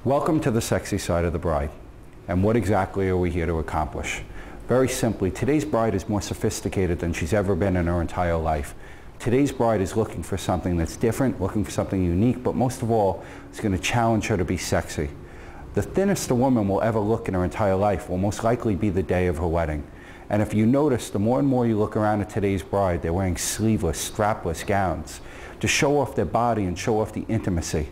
Welcome to the sexy side of the bride. And what exactly are we here to accomplish? Very simply, today's bride is more sophisticated than she's ever been in her entire life. Today's bride is looking for something that's different, looking for something unique, but most of all, it's going to challenge her to be sexy. The thinnest a woman will ever look in her entire life will most likely be the day of her wedding. And if you notice, the more and more you look around at today's bride, they're wearing sleeveless, strapless gowns to show off their body and show off the intimacy.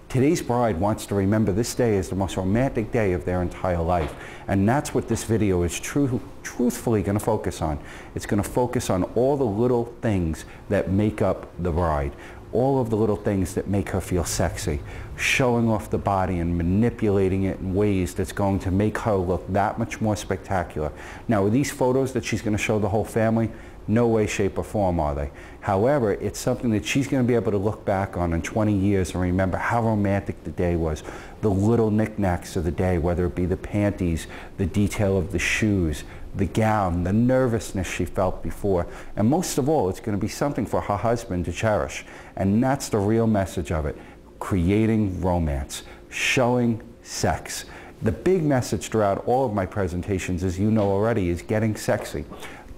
Today's bride wants to remember this day as the most romantic day of their entire life. And that's what this video is truthfully going to focus on. It's going to focus on all the little things that make up the bride. All of the little things that make her feel sexy. Showing off the body and manipulating it in ways that's going to make her look that much more spectacular. Now, with these photos that she's going to show the whole family, no way, shape, or form are they. However, it's something that she's going to be able to look back on in 20 years and remember how romantic the day was. The little knickknacks of the day, whether it be the panties, the detail of the shoes, the gown, the nervousness she felt before. And most of all, it's going to be something for her husband to cherish. And that's the real message of it. Creating romance, showing sex. The big message throughout all of my presentations, as you know already, is getting sexy.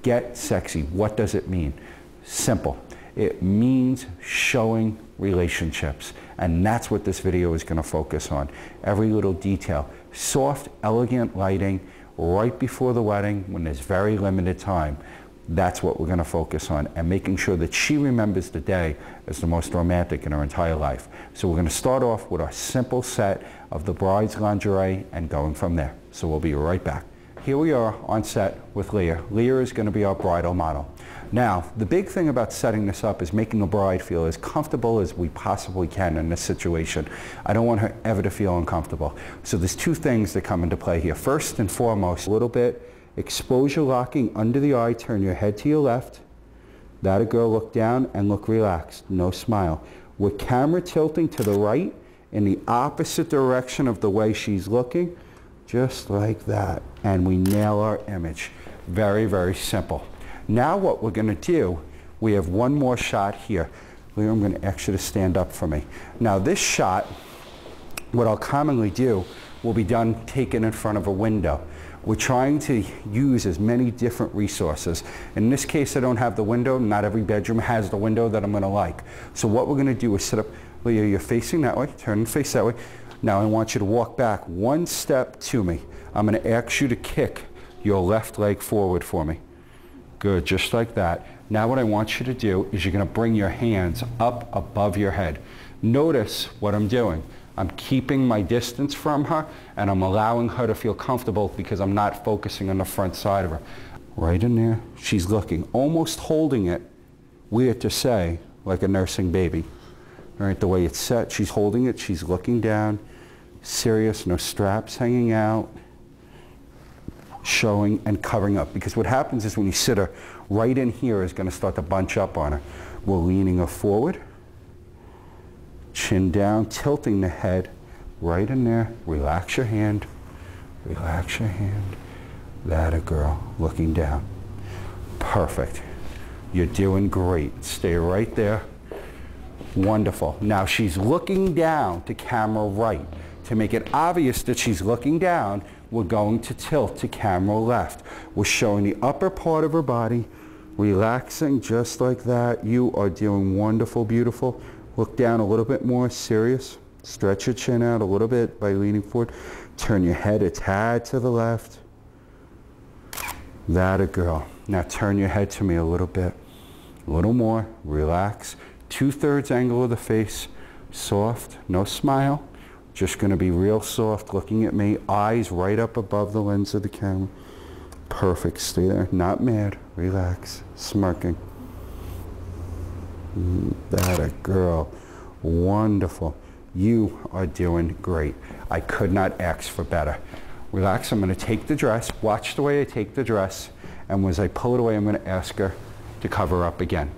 Get sexy. What does it mean? Simple. It means showing relationships. And that's what this video is going to focus on. Every little detail. Soft, elegant lighting right before the wedding when there's very limited time. That's what we're going to focus on, and making sure that she remembers the day as the most romantic in her entire life. So we're going to start off with our simple set of the bride's lingerie and going from there. So we'll be right back. Here we are on set with Leah. Leah is going to be our bridal model. Now, the big thing about setting this up is making the bride feel as comfortable as we possibly can in this situation. I don't want her ever to feel uncomfortable. So there's two things that come into play here. First and foremost, a little bit exposure locking under the eye. Turn your head to your left. That a girl, look down and look relaxed. No smile. With camera tilting to the right in the opposite direction of the way she's looking. Just like that. And we nail our image. Very, very simple. Now what we're going to do, we have one more shot here. Leah, I'm going to ask you to stand up for me. Now this shot, what I'll commonly do, will be done taken in front of a window. We're trying to use as many different resources. In this case, I don't have the window. Not every bedroom has the window that I'm going to like. So what we're going to do is sit up. Leah, you're facing that way. Turn and face that way. Now I want you to walk back one step to me. I'm going to ask you to kick your left leg forward for me. Good, just like that. Now what I want you to do is you're going to bring your hands up above your head. Notice what I'm doing. I'm keeping my distance from her, and I'm allowing her to feel comfortable because I'm not focusing on the front side of her. Right in there, she's looking, almost holding it, weird to say, like a nursing baby. All right, the way it's set, she's holding it, she's looking down, serious, no straps hanging out, showing and covering up. Because what happens is when you sit her, right in here is going to start to bunch up on her. We're leaning her forward, chin down, tilting the head, right in there. Relax your hand, relax your hand. That a girl, looking down. Perfect. You're doing great. Stay right there. Wonderful. Now she's looking down to camera right. To make it obvious that she's looking down, we're going to tilt to camera left. We're showing the upper part of her body, relaxing just like that. You are doing wonderful, beautiful. Look down a little bit more, serious. Stretch your chin out a little bit by leaning forward. Turn your head a tad to the left. That a girl. Now turn your head to me a little bit. A little more, relax. 2/3 angle of the face, soft, no smile. Just going to be real soft, looking at me, eyes right up above the lens of the camera. Perfect, stay there, not mad, relax, smirking. That a girl, wonderful. You are doing great. I could not ask for better. Relax, I'm going to take the dress, watch the way I take the dress, and as I pull it away, I'm going to ask her to cover up again.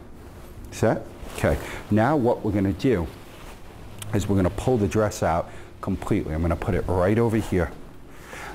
Set? Okay, now what we're going to do is we're going to pull the dress out completely. I'm going to put it right over here.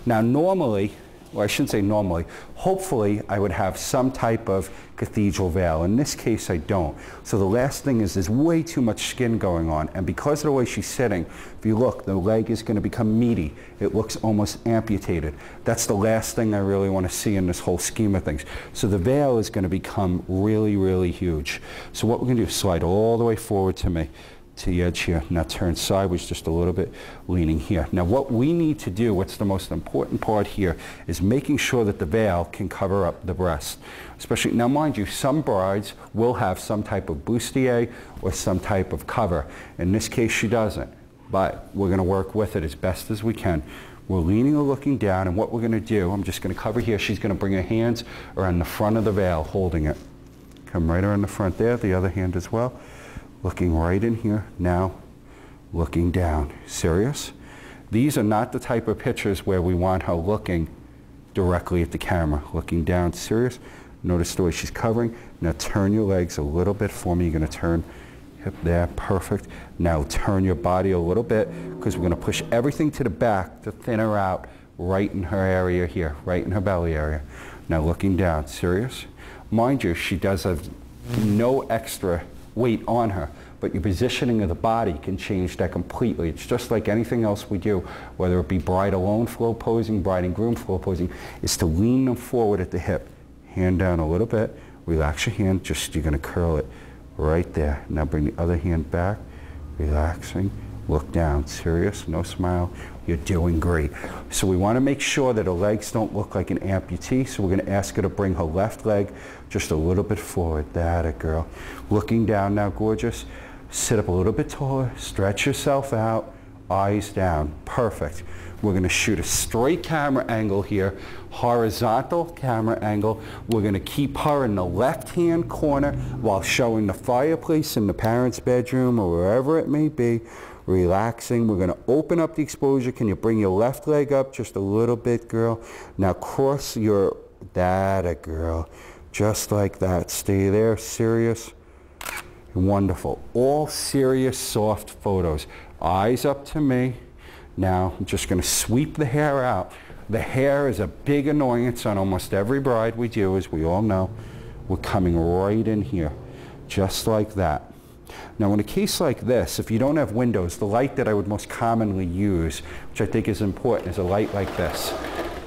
Now normally well, I shouldn't say normally, hopefully I would have some type of cathedral veil. In this case, I don't. So the last thing is there's way too much skin going on, and because of the way she's sitting, if you look, the leg is going to become meaty. It looks almost amputated. That's the last thing I really want to see in this whole scheme of things. So the veil is going to become really, really huge. So what we're going to do is slide all the way forward to me, to the edge here. Now turn sideways just a little bit, leaning here. Now what we need to do, what's the most important part here, is making sure that the veil can cover up the breast. Especially, now mind you, some brides will have some type of bustier or some type of cover. In this case she doesn't, but we're going to work with it as best as we can. We're leaning or looking down, and what we're going to do, I'm just going to cover here. She's going to bring her hands around the front of the veil, holding it. Come right around the front there, the other hand as well. Looking right in here, now looking down. Serious? These are not the type of pictures where we want her looking directly at the camera. Looking down, serious? Notice the way she's covering. Now turn your legs a little bit for me. You're going to turn hip there, perfect. Now turn your body a little bit, because we're going to push everything to the back to thin her out right in her area here, right in her belly area. Now looking down, serious? Mind you, she does have no extra weight on her, but your positioning of the body can change that completely. It's just like anything else we do, whether it be bride alone flow posing, bride and groom flow posing, is to lean them forward at the hip. Hand down a little bit, relax your hand, just you're going to curl it right there. Now bring the other hand back, relaxing, look down, serious, no smile, you're doing great. So we want to make sure that her legs don't look like an amputee, so we're going to ask her to bring her left leg just a little bit forward. That it, girl. Looking down now, gorgeous. Sit up a little bit taller, stretch yourself out, eyes down. Perfect. We're going to shoot a straight camera angle here, horizontal camera angle. We're going to keep her in the left-hand corner while showing the fireplace in the parents' bedroom or wherever it may be. Relaxing. We're going to open up the exposure. Can you bring your left leg up just a little bit, girl? Now cross your, that girl. Just like that. Stay there. Serious. Wonderful. All serious, soft photos. Eyes up to me. Now I'm just going to sweep the hair out. The hair is a big annoyance on almost every bride we do, as we all know. We're coming right in here. Just like that. Now in a case like this, if you don't have windows, the light that I would most commonly use, which I think is important, is a light like this.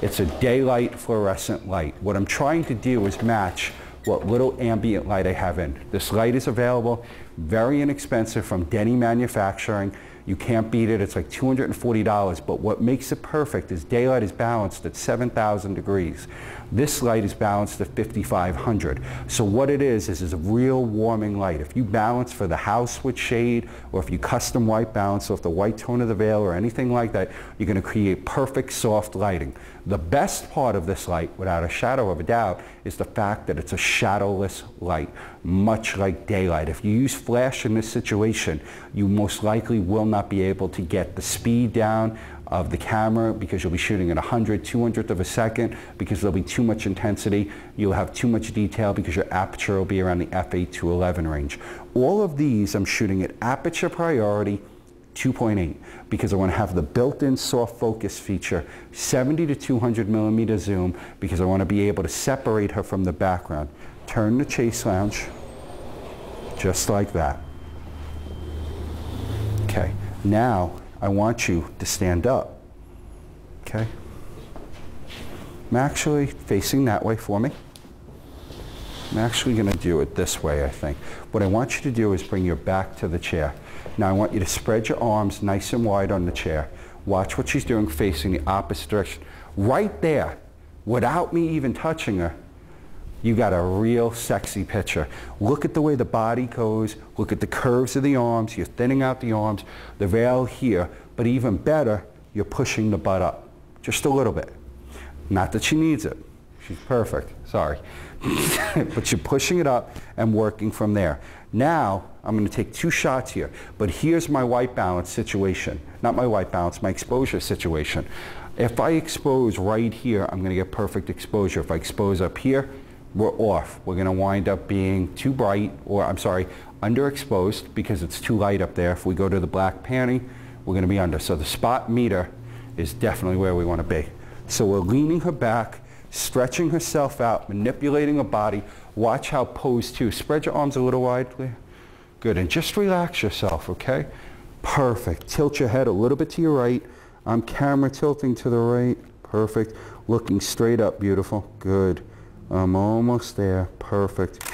It's a daylight fluorescent light. What I'm trying to do is match what little ambient light I have in. This light is available, very inexpensive, from Denny Manufacturing. You can't beat it. It's like $240, but what makes it perfect is daylight is balanced at 7,000 degrees. This light is balanced at 5,500. So what it is a real warming light. If you balance for the house with shade, or if you custom white balance off the white tone of the veil or anything like that, you're going to create perfect soft lighting. The best part of this light, without a shadow of a doubt, is the fact that it's a shadowless light, much like daylight. If you use flash in this situation, you most likely will not be able to get the speed down of the camera, because you'll be shooting at 100, 200th of a second, because there'll be too much intensity. You'll have too much detail because your aperture will be around the f8 to 11 range. All of these I'm shooting at aperture priority 2.8, because I want to have the built-in soft focus feature, 70 to 200 millimeter zoom, because I want to be able to separate her from the background. Turn the chase lounge, just like that. Okay, now I want you to stand up. Okay? I'm actually facing that way for me. I'm actually going to do it this way, I think. What I want you to do is bring your back to the chair. Now I want you to spread your arms nice and wide on the chair. Watch what she's doing, facing the opposite direction. Right there, without me even touching her, you got a real sexy picture. Look at the way the body goes. Look at the curves of the arms. You're thinning out the arms, the veil here. But even better, you're pushing the butt up just a little bit. Not that she needs it. She's perfect. Sorry. But you're pushing it up and working from there. Now, I'm going to take two shots here. But here's my white balance situation. Not my white balance, my exposure situation. If I expose right here, I'm going to get perfect exposure. If I expose up here, we're off. We're going to wind up being too bright, or I'm sorry, underexposed, because it's too light up there. If we go to the black panty, we're going to be under. So the spot meter is definitely where we want to be. So we're leaning her back, stretching herself out, manipulating her body. Watch how pose two. Spread your arms a little widely. Good, and just relax yourself, okay? Perfect. Tilt your head a little bit to your right. I'm camera tilting to the right. Perfect. Looking straight up, beautiful. Good. I'm almost there. Perfect.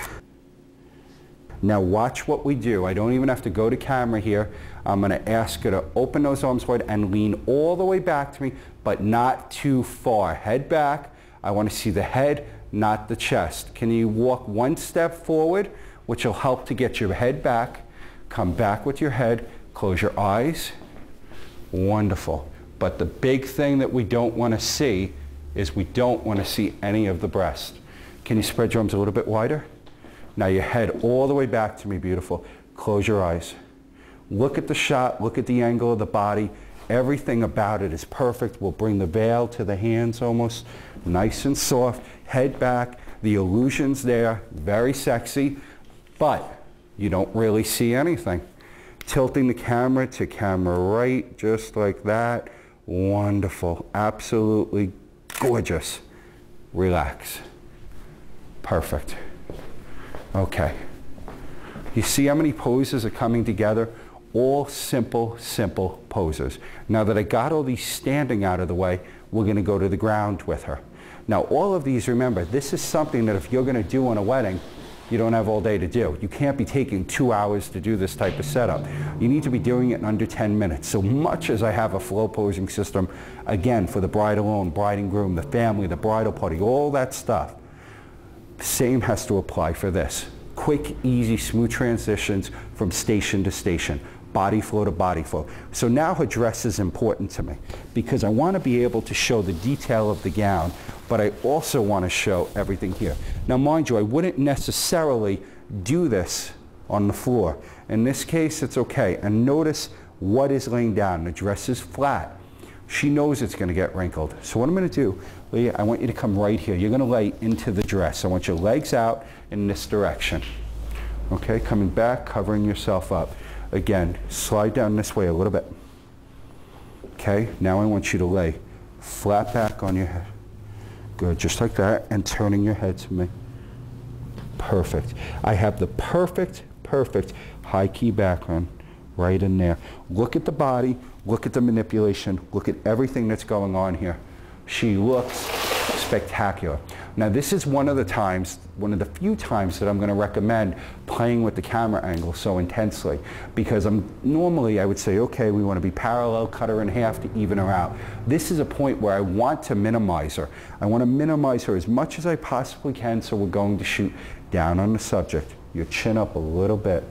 Now watch what we do. I don't even have to go to camera here. I'm going to ask her to open those arms wide and lean all the way back to me, but not too far. Head back. I want to see the head, not the chest. Can you walk one step forward, which will help to get your head back. Come back with your head. Close your eyes. Wonderful. But the big thing that we don't want to see is we don't want to see any of the breast. Can you spread your arms a little bit wider? Now your head all the way back to me, beautiful. Close your eyes. Look at the shot, look at the angle of the body. Everything about it is perfect. We'll bring the veil to the hands almost. Nice and soft. Head back. The illusion's there. Very sexy. But you don't really see anything. Tilting the camera to camera right, just like that. Wonderful. Absolutely gorgeous. Relax. Perfect. Okay. You see how many poses are coming together? All simple, simple poses. Now that I got all these standing out of the way, we're going to go to the ground with her. Now all of these, remember, this is something that if you're going to do on a wedding, you don't have all day to do. You can't be taking 2 hours to do this type of setup. You need to be doing it in under 10 minutes. So much as I have a flow posing system, again, for the bride alone, bride and groom, the family, the bridal party, all that stuff, the same has to apply for this. Quick, easy, smooth transitions from station to station. Body flow to body flow. So now her dress is important to me because I want to be able to show the detail of the gown, but I also want to show everything here. Now mind you, I wouldn't necessarily do this on the floor. In this case, it's okay. And notice what is laying down. The dress is flat. She knows it's going to get wrinkled. So what I'm going to do, Leah, I want you to come right here. You're going to lay into the dress. I want your legs out in this direction. Okay, coming back, covering yourself up. Again, slide down this way a little bit. Okay, now I want you to lay flat back on your head. Good, just like that, and turning your head to me. Perfect. I have the perfect high key background right in there. Look at the body, look at the manipulation, look at everything that's going on here. She looks spectacular. Now this is one of the few times that I'm going to recommend playing with the camera angle so intensely, because normally I would say, okay, we want to be parallel, cut her in half to even her out. This is a point where I want to minimize her. I want to minimize her as much as I possibly can, so we're going to shoot down on the subject. Your chin up a little bit.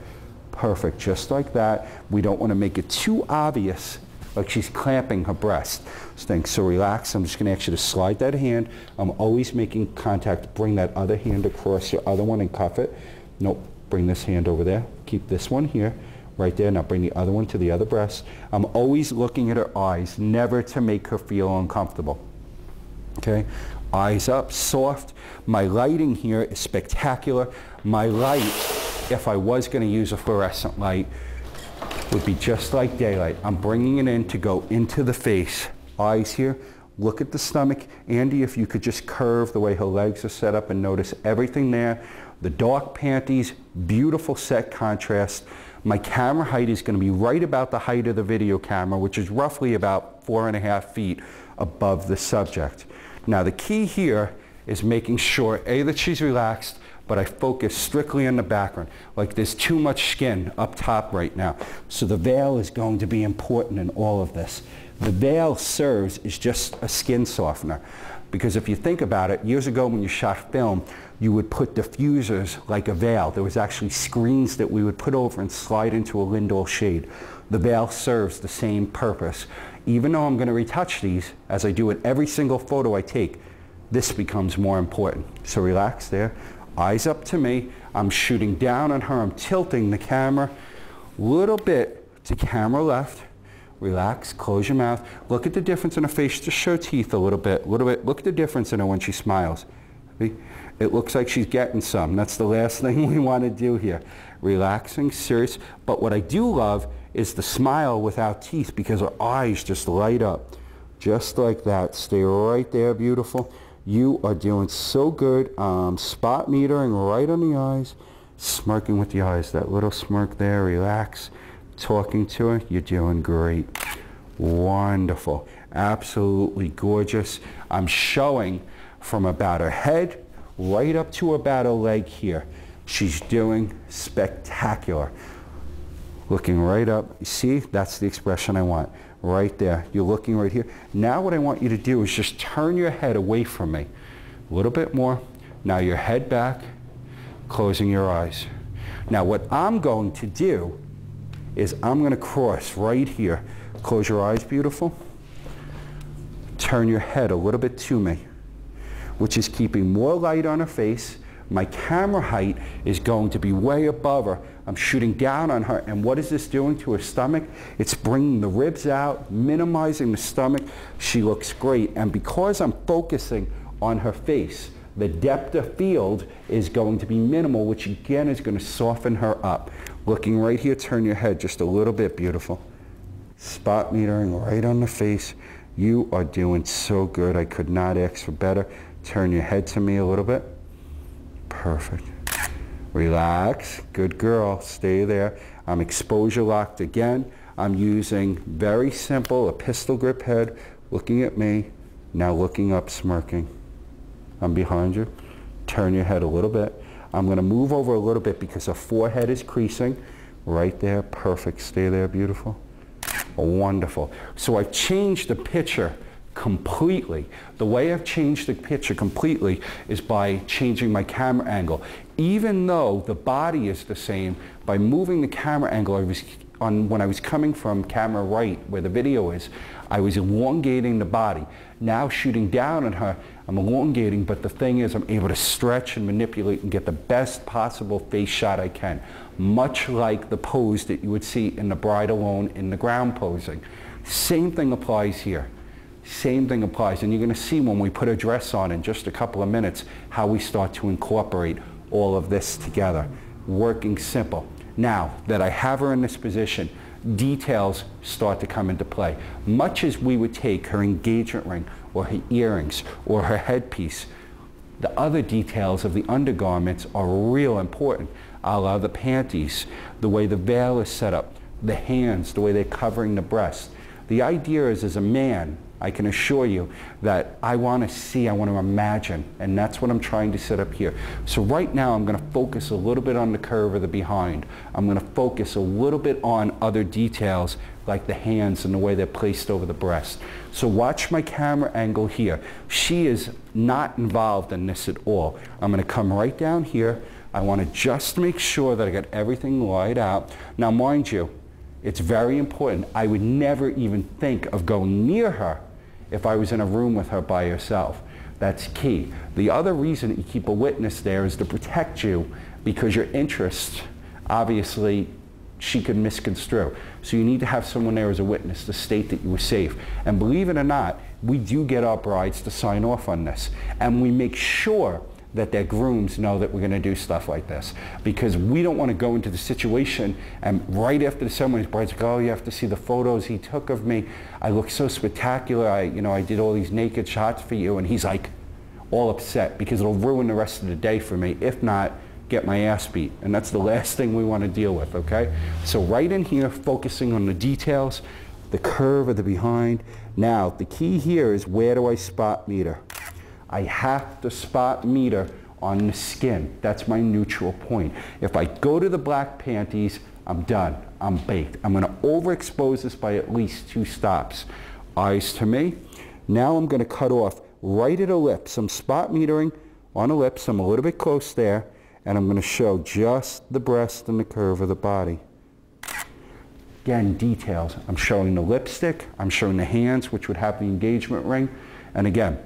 Perfect, just like that. We don't want to make it too obvious like she's clamping her breast. So relax. I'm just going to ask you to slide that hand. I'm always making contact. Bring that other hand across your other one and cuff it. Nope. Bring this hand over there. Keep this one here, right there. Now bring the other one to the other breast. I'm always looking at her eyes, never to make her feel uncomfortable. Okay? Eyes up, soft. My lighting here is spectacular. My light, if I was going to use a fluorescent light, would be just like daylight. I'm bringing it in to go into the face. Eyes here. Look at the stomach. Andy, if you could just curve the way her legs are set up and notice everything there. The dark panties, beautiful set contrast. My camera height is going to be right about the height of the video camera, which is roughly about 4.5 feet above the subject. Now the key here is making sure, A, that she's relaxed, but I focus strictly on the background. Like there's too much skin up top right now. So the veil is going to be important in all of this. The veil serves as just a skin softener. Because if you think about it, years ago when you shot film, you would put diffusers like a veil. There was actually screens that we would put over and slide into a Lindol shade. The veil serves the same purpose. Even though I'm going to retouch these, as I do in every single photo I take, this becomes more important. So relax there. Eyes up to me. I'm shooting down on her. I'm tilting the camera a little bit to camera left. Relax. Close your mouth. Look at the difference in her face. Just show teeth a little bit. Look at the difference in her when she smiles. See? It looks like she's getting some. That's the last thing we want to do here. Relaxing, serious. But what I do love is the smile without teeth, because her eyes just light up. Just like that. Stay right there, beautiful. You are doing so good. Spot metering right on the eyes. Smirking with the eyes. That little smirk there. Relax. Talking to her. You're doing great. Wonderful. Absolutely gorgeous. I'm showing from about her head right up to about her leg here. She's doing spectacular. Looking right up. You see? That's the expression I want. Right there. You're looking right here. Now what I want you to do is just turn your head away from me. A little bit more. Now your head back, closing your eyes. Now what I'm going to do is I'm going to cross right here. Close your eyes, beautiful. Turn your head a little bit to me, which is keeping more light on her face. My camera height is going to be way above her. I'm shooting down on her, and what is this doing to her stomach? It's bringing the ribs out, minimizing the stomach. She looks great, and because I'm focusing on her face, the depth of field is going to be minimal, which again is going to soften her up. Looking right here, turn your head just a little bit, beautiful. Spot metering right on the face. You are doing so good. I could not ask for better. Turn your head to me a little bit. Perfect. Relax. Good girl. Stay there. I'm exposure locked again. I'm using very simple, a pistol grip head, looking at me, now looking up, smirking. I'm behind you. Turn your head a little bit. I'm going to move over a little bit because her forehead is creasing. Right there. Perfect. Stay there, beautiful. Wonderful. So I've changed the picture completely. The way I've changed the picture completely is by changing my camera angle. Even though the body is the same, by moving the camera angle, when I was coming from camera right, where the video is, I was elongating the body. Now shooting down at her, I'm elongating, but the thing is I'm able to stretch and manipulate and get the best possible face shot I can. Much like the pose that you would see in the bride alone in the ground posing. Same thing applies here. Same thing applies, and you're going to see when we put a dress on in just a couple of minutes how we start to incorporate all of this together. Working simple. Now that I have her in this position, details start to come into play. Much as we would take her engagement ring or her earrings or her headpiece, the other details of the undergarments are real important. A la the panties, the way the veil is set up, the hands, the way they're covering the breast. The idea is, as a man, I can assure you that I want to see, I want to imagine, and that's what I'm trying to set up here. So right now I'm going to focus a little bit on the curve of the behind. I'm going to focus a little bit on other details like the hands and the way they're placed over the breast. So watch my camera angle here. She is not involved in this at all. I'm going to come right down here. I want to just make sure that I got everything laid out. Now mind you, it's very important. I would never even think of going near her if I was in a room with her by herself. That's key. The other reason that you keep a witness there is to protect you, because your interests, obviously, she could misconstrue. So you need to have someone there as a witness to state that you were safe. And believe it or not, we do get our brides to sign off on this. And we make sure that their grooms know that we're going to do stuff like this, because we don't want to go into the situation and right after the ceremony, bride's like, oh, you have to see the photos he took of me. I look so spectacular. I did all these naked shots for you. And he's like all upset because it'll ruin the rest of the day for me. If not, get my ass beat. And that's the last thing we want to deal with, okay? So right in here, focusing on the details, the curve of the behind. Now, the key here is, where do I spot meter? I have to spot meter on the skin. That's my neutral point. If I go to the black panties, I'm done. I'm baked. I'm going to overexpose this by at least 2 stops. Eyes to me. Now I'm going to cut off right at the lips. I'm spot metering on the lips. I'm a little bit close there. And I'm going to show just the breast and the curve of the body. Again, details. I'm showing the lipstick. I'm showing the hands, which would have the engagement ring. And again,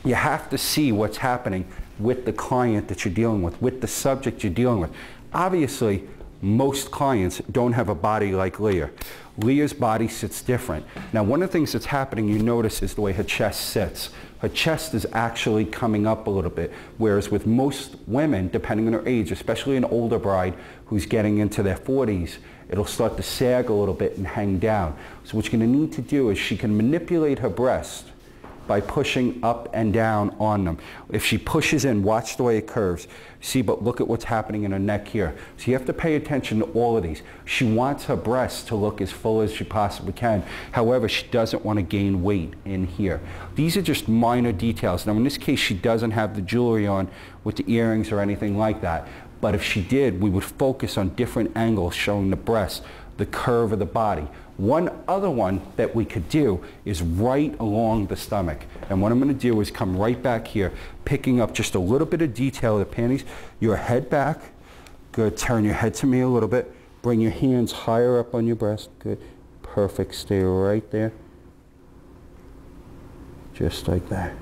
you have to see what's happening with the client that you're dealing with the subject you're dealing with. Obviously, Most clients don't have a body like Leah. Leah's body sits different. Now, one of the things that's happening, you notice, is the way her chest sits. Her chest is actually coming up a little bit, whereas with most women, depending on her age, especially an older bride who's getting into their 40s, it'll start to sag a little bit and hang down. So what you're going to need to do is she can manipulate her breast by pushing up and down on them. If she pushes in, watch the way it curves. See, but look at what's happening in her neck here. So you have to pay attention to all of these. She wants her breasts to look as full as she possibly can. However, she doesn't want to gain weight in here. These are just minor details. Now, in this case, she doesn't have the jewelry on with the earrings or anything like that. But if she did, we would focus on different angles showing the breast, the curve of the body. One other one that we could do is right along the stomach. And what I'm going to do is come right back here, picking up just a little bit of detail of the panties. Your head back. Good. Turn your head to me a little bit. Bring your hands higher up on your breast. Good. Perfect. Stay right there. Just like that.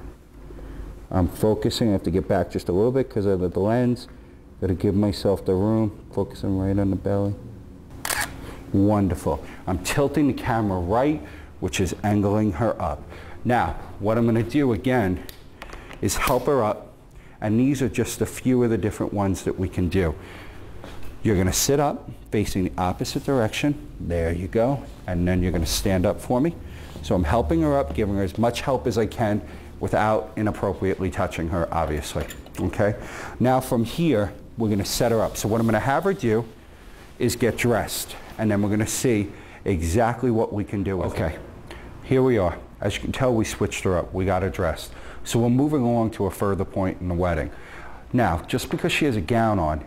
I'm focusing. I have to get back just a little bit because of the lens. Got to give myself the room. Focusing right on the belly. Wonderful. I'm tilting the camera right, which is angling her up. Now, what I'm going to do again is help her up, and these are just a few of the different ones that we can do. You're going to sit up, facing the opposite direction. There you go. And then you're going to stand up for me. So I'm helping her up, giving her as much help as I can without inappropriately touching her, obviously. Okay? Now from here, we're going to set her up. So what I'm going to have her do is get dressed. And then we're going to see exactly what we can do with her. Okay, here we are. As you can tell, we switched her up. We got her dressed. So we're moving along to a further point in the wedding. Now, just because she has a gown on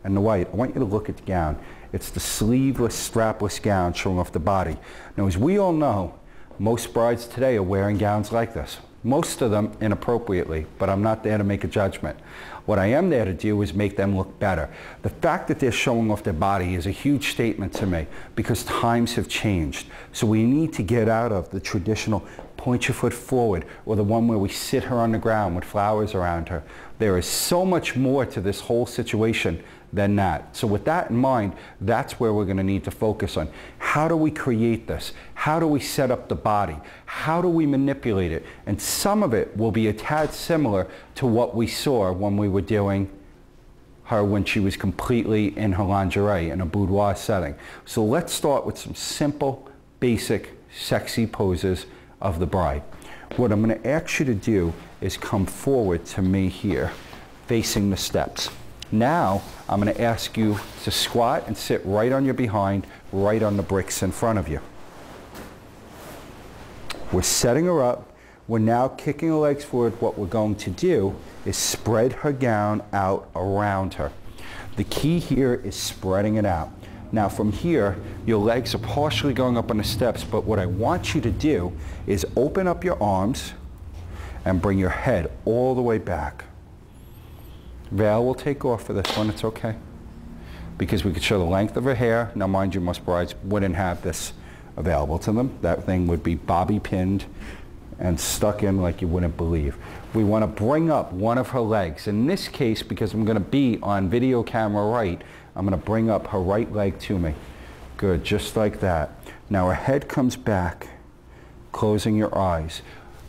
and the white, I want you to look at the gown. It's the sleeveless, strapless gown showing off the body. Now, as we all know, most brides today are wearing gowns like this. Most of them inappropriately, but I'm not there to make a judgment. What I am there to do is make them look better. The fact that they're showing off their body is a huge statement to me because times have changed. So we need to get out of the traditional point your foot forward or the one where we sit her on the ground with flowers around her. There is so much more to this whole situation than that. So with that in mind, that's where we're going to need to focus on. How do we create this? How do we set up the body? How do we manipulate it? And some of it will be a tad similar to what we saw when we were doing her when she was completely in her lingerie in a boudoir setting. So let's start with some simple, basic, sexy poses of the bride. What I'm going to ask you to do is come forward to me here, facing the steps. Now, I'm going to ask you to squat and sit right on your behind, right on the bricks in front of you. We're setting her up. We're now kicking her legs forward. What we're going to do is spread her gown out around her. The key here is spreading it out. Now from here, your legs are partially going up on the steps, but what I want you to do is open up your arms and bring your head all the way back. Veil will take off for this one, it's okay. Because we could show the length of her hair. Now mind you, most brides wouldn't have this available to them. That thing would be bobby pinned and stuck in like you wouldn't believe. We want to bring up one of her legs. In this case, because I'm going to be on video camera right, I'm going to bring up her right leg to me. Good, just like that. Now her head comes back, closing your eyes.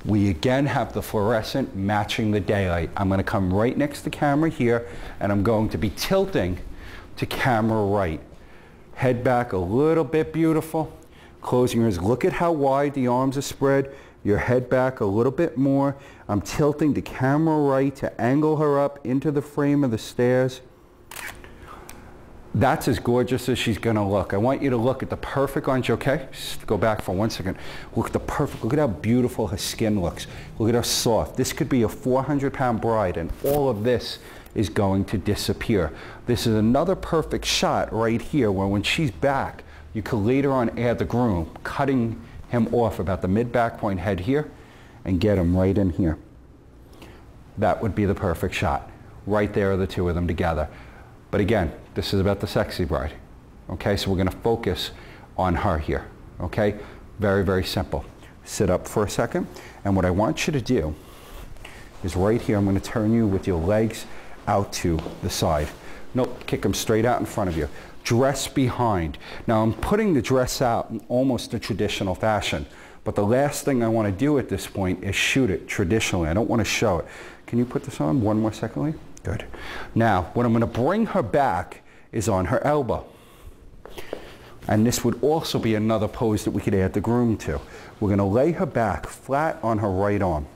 We again have the fluorescent matching the daylight. I'm going to come right next to camera here, and I'm going to be tilting to camera right. Head back a little bit, beautiful. Closing your eyes. Look at how wide the arms are spread. Your head back a little bit more. I'm tilting to camera right to angle her up into the frame of the stairs. That's as gorgeous as she's going to look. I want you to look at the perfect orange, okay? Just go back for 1 second. Look at the perfect, look at how beautiful her skin looks. Look at how soft. This could be a 400-pound bride, and all of this is going to disappear. This is another perfect shot right here where when she's back, you could later on add the groom, cutting him off about the mid-back point head here and get him right in here. That would be the perfect shot. Right there are the two of them together. But again, this is about the sexy bride. Okay, so we're going to focus on her here. Okay, very, very simple. Sit up for a second, and what I want you to do is right here, I'm going to turn you with your legs out to the side. Nope, kick them straight out in front of you. dress behind. Now I'm putting the dress out in almost a traditional fashion, but the last thing I want to do at this point is shoot it traditionally. I don't want to show it. Can you put this on one more second, Lee? Good. Now, what I'm going to bring her back is on her elbow. And this would also be another pose that we could add the groom to. We're going to lay her back flat on her right arm.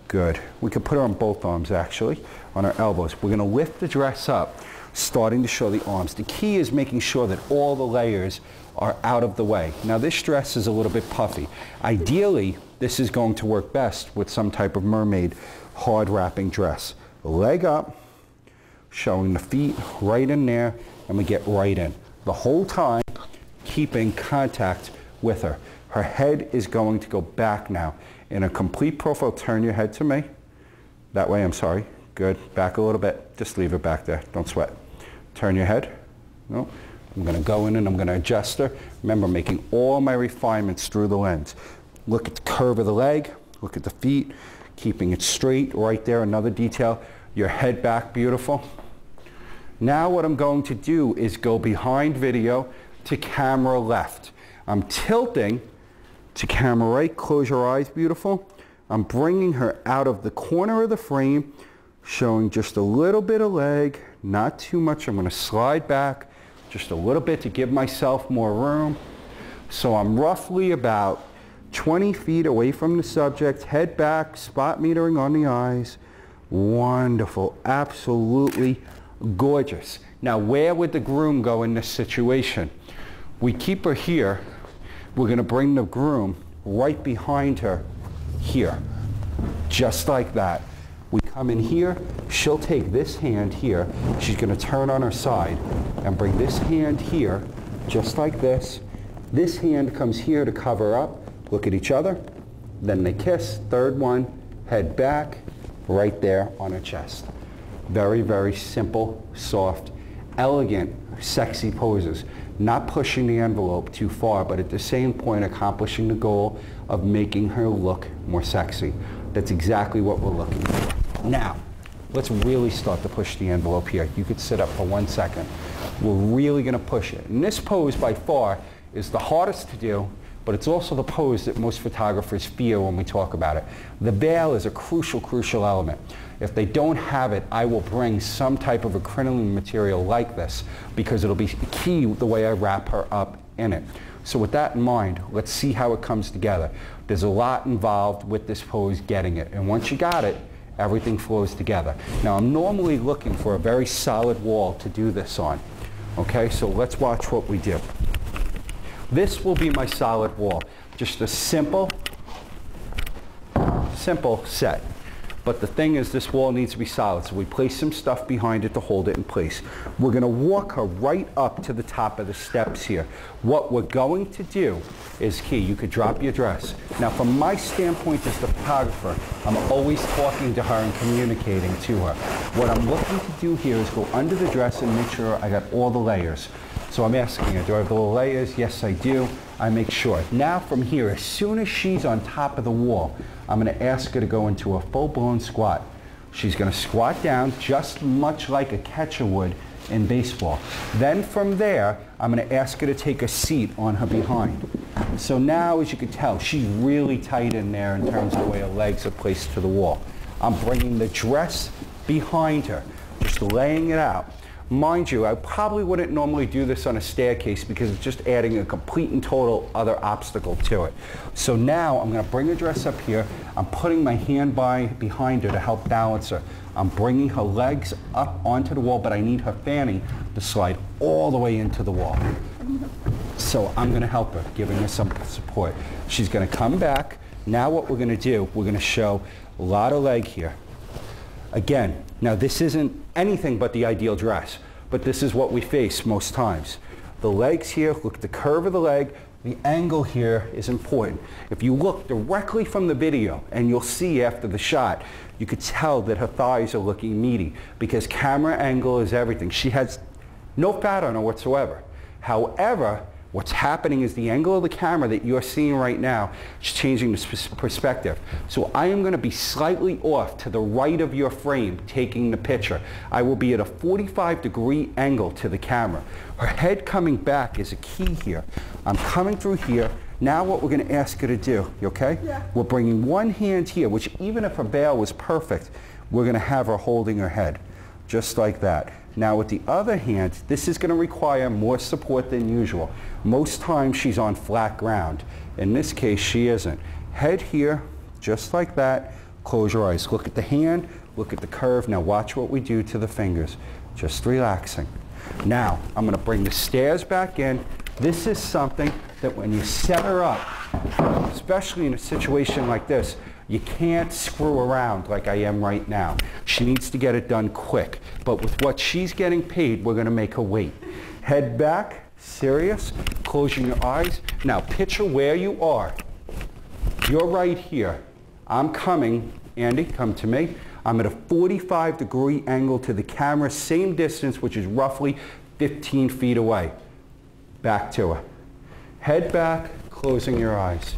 Good. We could put her on both arms, actually, on her elbows. We're going to lift the dress up, starting to show the arms. The key is making sure that all the layers are out of the way. Now, this dress is a little bit puffy. Ideally, this is going to work best with some type of mermaid hard wrapping dress. Leg up, showing the feet right in there, and we get right in. The whole time, keeping contact with her. Her head is going to go back now. In a complete profile, turn your head to me. That way, I'm sorry. Good. Back a little bit. Just leave it back there. Don't sweat. Turn your head. No. I'm going to go in and I'm going to adjust her. Remember, making all my refinements through the lens. Look at the curve of the leg. Look at the feet. Keeping it straight right there. Another detail. Your head back. Beautiful. Now what I'm going to do is go behind video to camera left. I'm tilting to camera right. Close your eyes. Beautiful. I'm bringing her out of the corner of the frame, showing just a little bit of leg. Not too much. I'm going to slide back just a little bit to give myself more room. So I'm roughly about 20 feet away from the subject, head back, spot metering on the eyes. Wonderful, absolutely gorgeous. Now, where would the groom go in this situation? We keep her here. We're going to bring the groom right behind her here, just like that. We come in here, she'll take this hand here, she's going to turn on her side and bring this hand here, just like this. This hand comes here to cover up, look at each other, then they kiss, third one, head back, right there on her chest. Very, very simple, soft, elegant, sexy poses. Not pushing the envelope too far, but at the same point accomplishing the goal of making her look more sexy. That's exactly what we're looking for. Now, let's really start to push the envelope here. You could sit up for 1 second. We're really going to push it. And this pose by far is the hardest to do, but it's also the pose that most photographers fear when we talk about it. The veil is a crucial, crucial element. If they don't have it, I will bring some type of a crinoline material like this because it'll be key the way I wrap her up in it. So with that in mind, let's see how it comes together. There's a lot involved with this pose getting it, and once you got it, everything flows together. Now, I'm normally looking for a very solid wall to do this on. Okay, so let's watch what we do. This will be my solid wall. Just a simple set. But the thing is, this wall needs to be solid, so we place some stuff behind it to hold it in place. We're going to walk her right up to the top of the steps here. What we're going to do is key. You could drop your dress. Now, from my standpoint as the photographer, I'm always talking to her and communicating to her. What I'm looking to do here is go under the dress and make sure I got all the layers. So I'm asking her, do I have the layers? Yes, I do. I make sure. Now from here, as soon as she's on top of the wall, I'm going to ask her to go into a full-blown squat. She's going to squat down just much like a catcher would in baseball. Then from there, I'm going to ask her to take a seat on her behind. So now, as you can tell, she's really tight in there in terms of the way her legs are placed to the wall. I'm bringing the dress behind her, just laying it out. Mind you, I probably wouldn't normally do this on a staircase because it's just adding a complete and total other obstacle to it. So now I'm going to bring the dress up here. I'm putting my hand behind her to help balance her. I'm bringing her legs up onto the wall, but I need her fanny to slide all the way into the wall. So I'm going to help her, giving her some support. She's going to come back. Now what we're going to do, we're going to show a lot of leg here. Again, now this isn't anything but the ideal dress, but this is what we face most times. The legs here, look at the curve of the leg, the angle here is important. If you look directly from the video, and you'll see after the shot, you could tell that her thighs are looking meaty because camera angle is everything. She has no fat on her whatsoever. However, What's happening is the angle of the camera that you're seeing right now is changing the perspective. So I am going to be slightly off to the right of your frame taking the picture. I will be at a 45-degree angle to the camera. Her head coming back is a key here. I'm coming through here. Now what we're going to ask her to do, you okay? Yeah. We're bringing one hand here, which even if her veil was perfect, we're going to have her holding her head, just like that. Now with the other hand, this is going to require more support than usual. Most times she's on flat ground. In this case, she isn't. Head here, just like that. Close your eyes. Look at the hand, look at the curve. Now watch what we do to the fingers. Just relaxing. Now, I'm going to bring the stairs back in. This is something that when you set her up, especially in a situation like this, you can't screw around like I am right now. She needs to get it done quick. But with what she's getting paid, we're going to make her wait. Head back, serious, closing your eyes. Now picture where you are. You're right here. I'm coming. Andy, come to me. I'm at a 45-degree angle to the camera, same distance, which is roughly 15 feet away. Back to her. Head back, closing your eyes.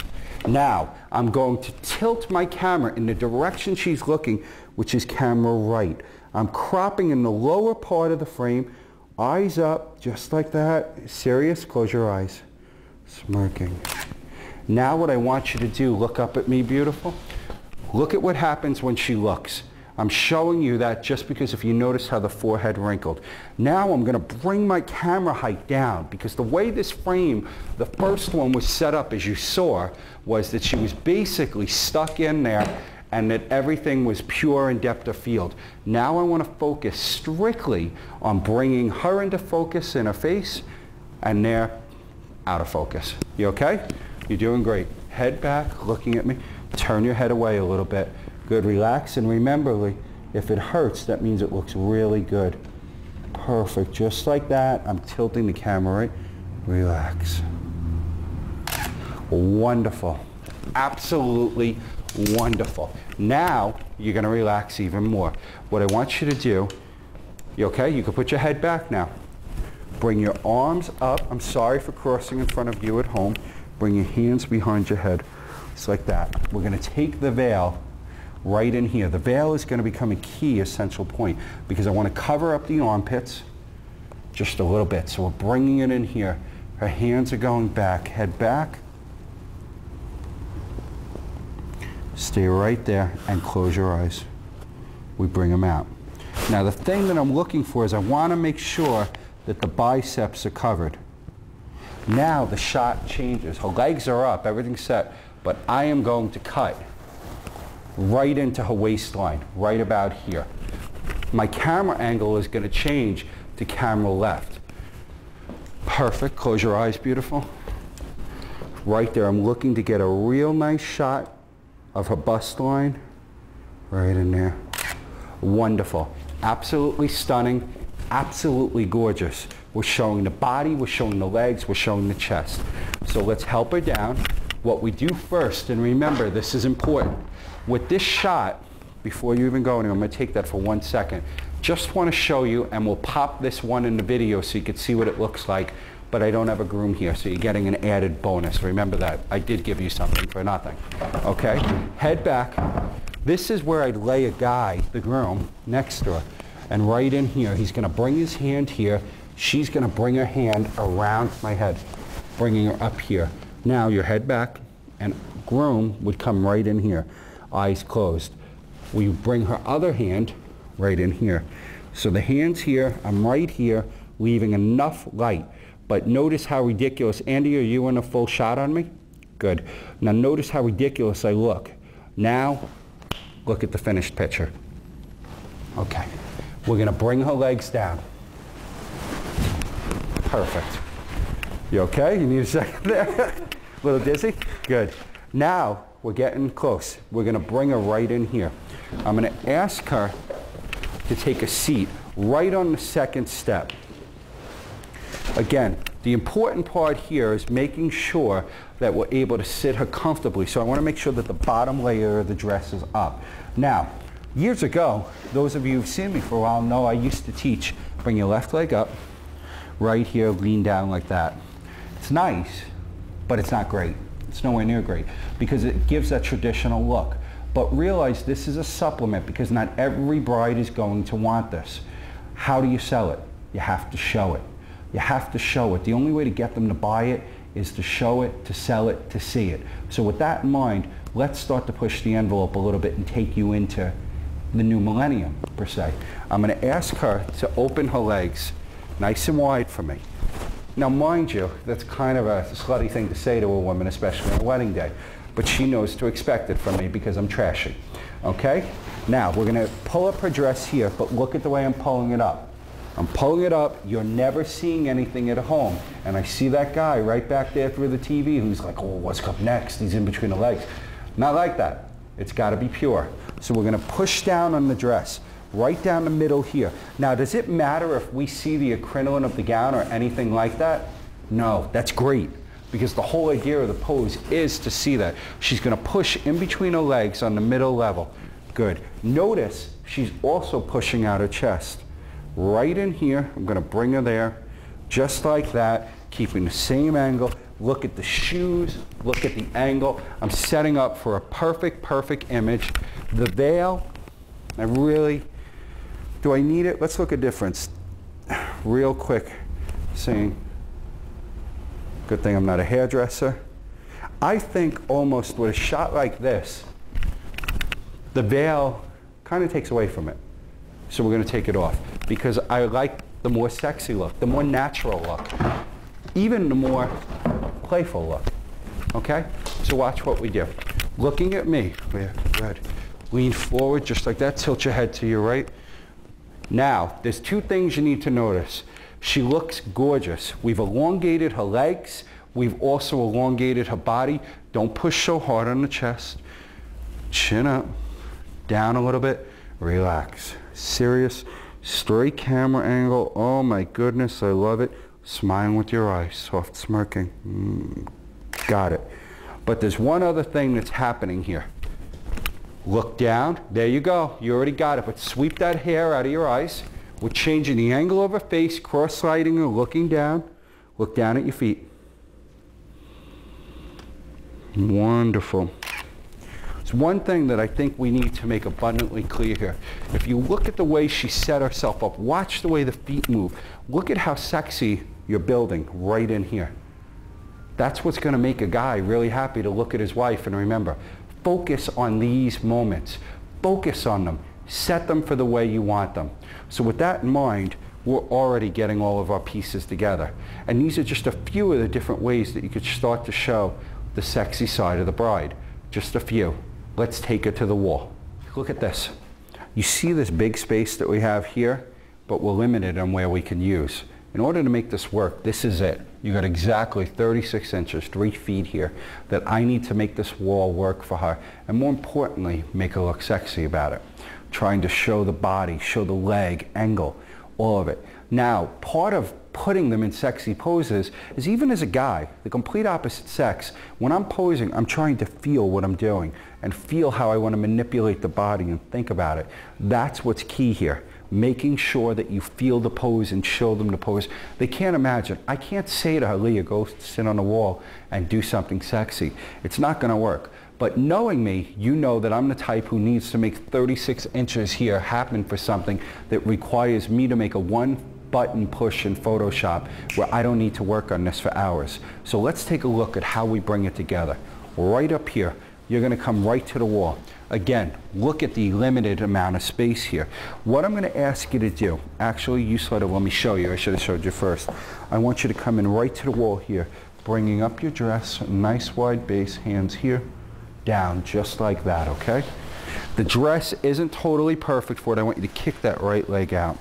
Now, I'm going to tilt my camera in the direction she's looking, which is camera right. I'm cropping in the lower part of the frame, eyes up, just like that. Serious, close your eyes. Smirking. Now what I want you to do, look up at me, beautiful. Look at what happens when she looks. I'm showing you that just because if you notice how the forehead wrinkled. Now I'm going to bring my camera height down because the way this frame, the first one was set up as you saw, was that she was basically stuck in there and that everything was pure in depth of field. Now I want to focus strictly on bringing her into focus in her face and there out of focus. You okay? You're doing great. Head back, looking at me. Turn your head away a little bit. Good, relax, and remember, Lee, if it hurts, that means it looks really good. Perfect, just like that. I'm tilting the camera right. Relax. Wonderful. Absolutely wonderful. Now, you're going to relax even more. What I want you to do, you okay? You can put your head back now. Bring your arms up. I'm sorry for crossing in front of you at home. Bring your hands behind your head. Just like that. We're going to take the veil right in here. The veil is going to become a key essential point because I want to cover up the armpits just a little bit. So we're bringing it in here. Her hands are going back. Head back. Stay right there and close your eyes. We bring them out. Now the thing that I'm looking for is I want to make sure that the biceps are covered. Now the shot changes. Her legs are up, everything's set, but I am going to cut right into her waistline, right about here. My camera angle is going to change to camera left. Perfect. Close your eyes, beautiful. Right there, I'm looking to get a real nice shot of her bust line. Right in there. Wonderful. Absolutely stunning. Absolutely gorgeous. We're showing the body, we're showing the legs, we're showing the chest. So let's help her down. What we do first, and remember, this is important. With this shot, before you even go anywhere, I'm going to take that for 1 second. Just want to show you, and we'll pop this one in the video so you can see what it looks like, but I don't have a groom here, so you're getting an added bonus. Remember that. I did give you something for nothing. Okay? Head back. This is where I'd lay a guy, the groom, next to her. And right in here, he's going to bring his hand here. She's going to bring her hand around my head, bringing her up here. Now your head back, and groom would come right in here. Eyes closed. We bring her other hand right in here. So the hand's here, I'm right here, leaving enough light. But notice how ridiculous. Andy, are you in a full shot on me? Good. Now notice how ridiculous I look. Now, look at the finished picture. Okay. We're going to bring her legs down. Perfect. You okay? You need a second there? A little dizzy? Good. Now, we're getting close. We're going to bring her right in here. I'm going to ask her to take a seat right on the second step. Again, the important part here is making sure that we're able to sit her comfortably. So I want to make sure that the bottom layer of the dress is up. Now, years ago, those of you who've seen me for a while know I used to teach, bring your left leg up, right here, lean down like that. It's nice, but it's not great. It's nowhere near great because it gives that traditional look. But realize this is a supplement because not every bride is going to want this. How do you sell it? You have to show it. You have to show it. The only way to get them to buy it is to show it, to sell it, to see it. So with that in mind, let's start to push the envelope a little bit and take you into the new millennium, per se. I'm going to ask her to open her legs nice and wide for me. Now, mind you, that's kind of a slutty thing to say to a woman, especially on a wedding day. But she knows to expect it from me because I'm trashy. Okay? Now, we're going to pull up her dress here, but look at the way I'm pulling it up. I'm pulling it up. You're never seeing anything at home. And I see that guy right back there through the TV who's like, oh, what's up next? He's in between the legs. Not like that. It's got to be pure. So we're going to push down on the dress, right down the middle here. Now, does it matter if we see the crinoline of the gown or anything like that? No, that's great. Because the whole idea of the pose is to see that. She's going to push in between her legs on the middle level. Good. Notice she's also pushing out her chest. Right in here, I'm going to bring her there, just like that, keeping the same angle. Look at the shoes, look at the angle. I'm setting up for a perfect, perfect image. The veil, do I need it? Let's look at difference real quick. Seeing, good thing I'm not a hairdresser. I think almost with a shot like this, the veil kind of takes away from it. So we're going to take it off because I like the more sexy look, the more natural look, even the more playful look. Okay? So watch what we do. Looking at me. Good. Lean forward just like that. Tilt your head to your right. Now, there's two things you need to notice. She looks gorgeous. We've elongated her legs. We've also elongated her body. Don't push so hard on the chest. Chin up. Down a little bit. Relax. Serious. Straight camera angle. Oh my goodness, I love it. Smiling with your eyes. Soft smirking. Got it. But there's one other thing that's happening here. Look down. There you go. You already got it. But sweep that hair out of your eyes. We're changing the angle of her face, cross-sliding her, looking down. Look down at your feet. Wonderful. It's one thing that I think we need to make abundantly clear here. If you look at the way she set herself up, watch the way the feet move. Look at how sexy you're building right in here. That's what's going to make a guy really happy to look at his wife. And remember, focus on these moments. Focus on them. Set them for the way you want them. So with that in mind, we're already getting all of our pieces together. And these are just a few of the different ways that you could start to show the sexy side of the bride. Just a few. Let's take her to the wall. Look at this. You see this big space that we have here, but we're limited on where we can use. In order to make this work, this is it. You got exactly 36 inches, 3 feet here, that I need to make this wall work for her. And more importantly, make her look sexy about it. Trying to show the body, show the leg, angle, all of it. Now, part of putting them in sexy poses is even as a guy, the complete opposite sex, when I'm posing, I'm trying to feel what I'm doing and feel how I want to manipulate the body and think about it. That's what's key here. Making sure that you feel the pose and show them the pose. They can't imagine. I can't say to her, Leah, go sit on the wall and do something sexy. It's not going to work. But knowing me, you know that I'm the type who needs to make 36 inches here happen for something that requires me to make a one-button push in Photoshop where I don't need to work on this for hours. So let's take a look at how we bring it together. Right up here, you're going to come right to the wall. Again, look at the limited amount of space here. What I'm going to ask you to do, actually, you sort of let me show you. I should have showed you first. I want you to come in right to the wall here, bringing up your dress, nice wide base, hands here, down, just like that, okay? The dress isn't totally perfect for it. I want you to kick that right leg out.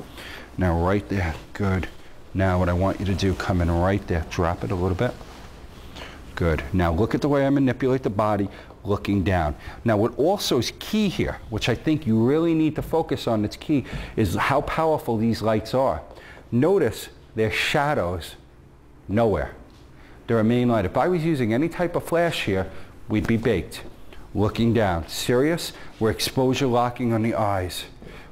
Now, right there, good. Now, what I want you to do, come in right there, drop it a little bit. Good. Now, look at the way I manipulate the body, looking down. Now, what also is key here, which I think you really need to focus on, that's key, is how powerful these lights are. Notice their shadows nowhere. They're a main light. If I was using any type of flash here, we'd be baked. Looking down. Serious? We're exposure locking on the eyes.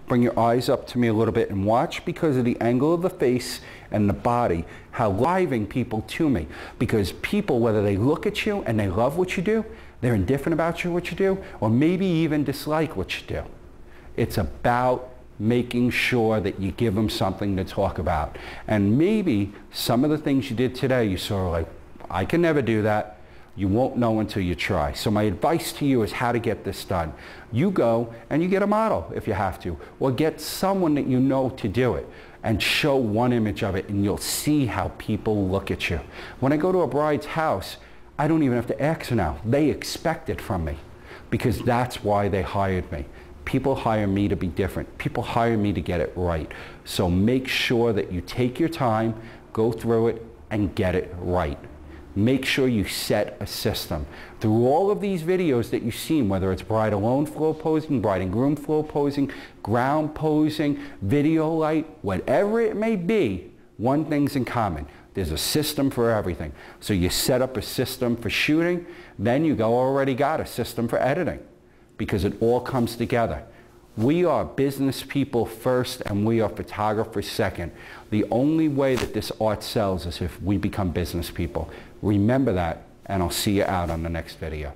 Bring your eyes up to me a little bit and watch because of the angle of the face and the body, how driving people to me. Because people, whether they look at you and they love what you do, they're indifferent about what you do, or maybe even dislike what you do. It's about making sure that you give them something to talk about. And maybe some of the things you did today, you sort of like, I can never do that. You won't know until you try. So my advice to you is how to get this done. You go and you get a model if you have to, or get someone that you know to do it and show one image of it, and you'll see how people look at you. When I go to a bride's house, I don't even have to ask her now. They expect it from me because that's why they hired me. People hire me to be different. People hire me to get it right. So make sure that you take your time, go through it, and get it right. Make sure you set a system. Through all of these videos that you've seen, whether it's bride alone floor posing, bride and groom floor posing, ground posing, video light, whatever it may be, one thing's in common. There's a system for everything. So you set up a system for shooting, then you go already got a system for editing, because it all comes together. We are business people first and we are photographers second. The only way that this art sells is if we become business people. Remember that, and I'll see you out on the next video.